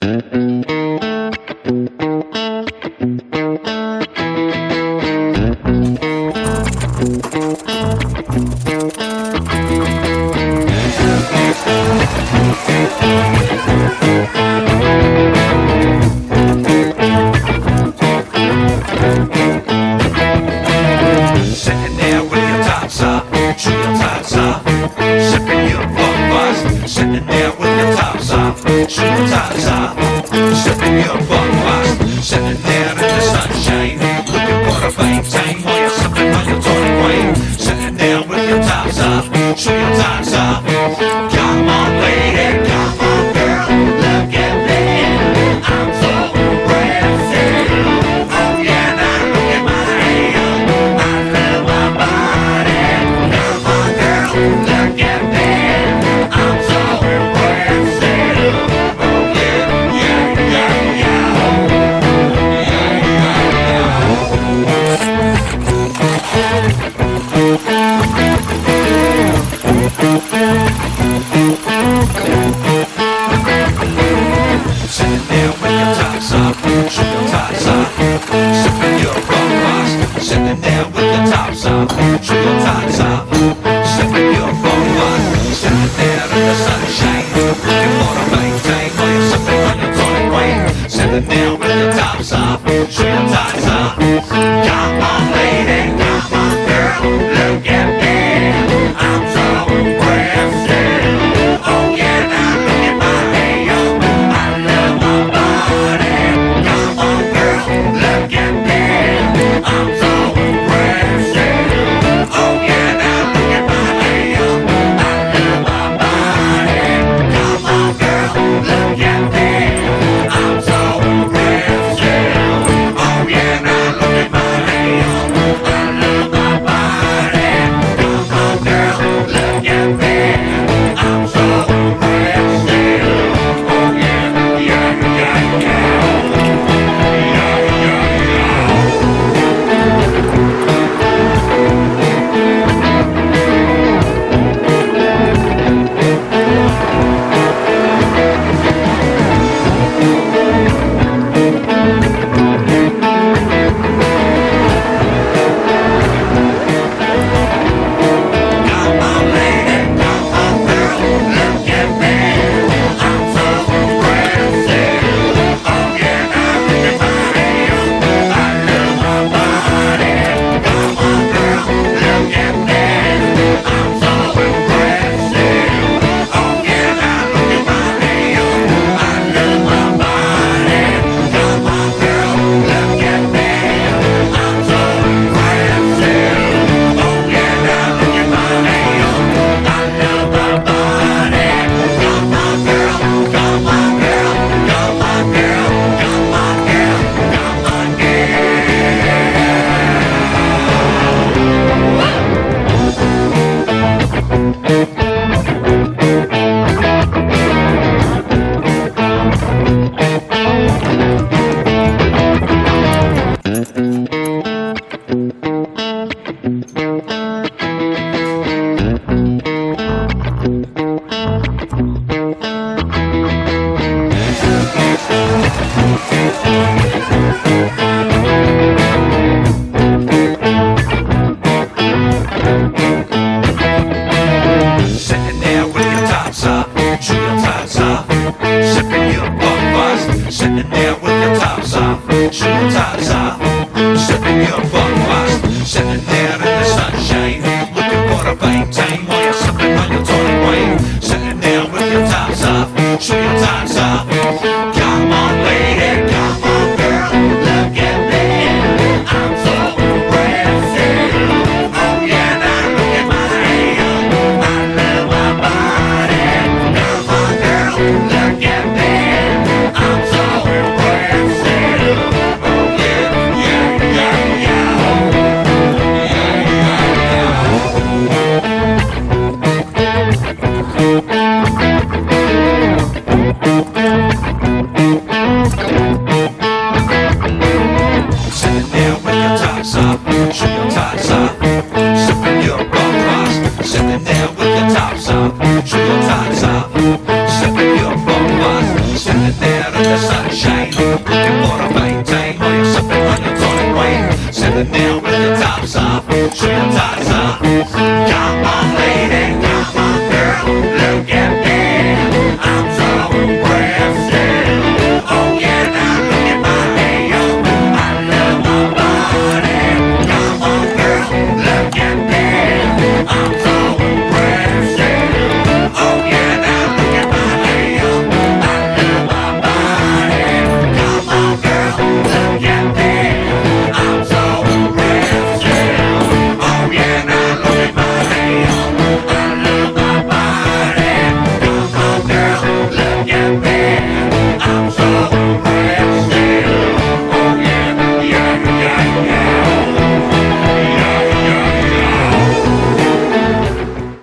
Sitting there with your tops up, true your tops up, sipping your buck. Sitting there with your tops up, true your tops up, sipping your buck. Sitting there in the sunshine, looking for a maintain while you're sipping on your tonic wine. Sitting there with your tops up, true your tops up. Come on, lady, come on, girl, look at me, I'm so impressive. Oh yeah, now look at my hand, I love my body. Come on, girl, look at me, I'm so impressive. Oh yeah, yeah, yeah, yeah. Sitting there with your tops up, shoot your tops up, sipping your buck. Sitting there with your tops up, shoot your tops up, sipping your buck. Sitting there in the sunshine, looking for a maintain while you're sipping on your tonic wine. Sitting there with your tops up, shoot your tops up. Come on, lady, come on, girl, look at me, I'm so impressive. Oh yeah, now look at my hand, I love my body. Come on, girl, look at me, I'm so impressive. Oh yeah, now look at my hand, I love my body. Come on, girl, look at me, I'm so impressive. Oh yeah, now look at my hand, I love my body. Come on, girl, look at me, I'm so impressive. Oh yeah, yeah, yeah, yeah. Come on, lady, come on, girl, look at me, I'm so impressive. Oh yeah, now look at my hand, I love my body. Come on, girl, look at me, I'm so impressive. Oh yeah, now look at my hand, I love my body. Come on, girl, look at me, I'm so impressive. Oh yeah, now look at my hand, I love my body. Come on, girl, come on, girl, come on, girl, come on, girl, come on, sitting there with your tops up,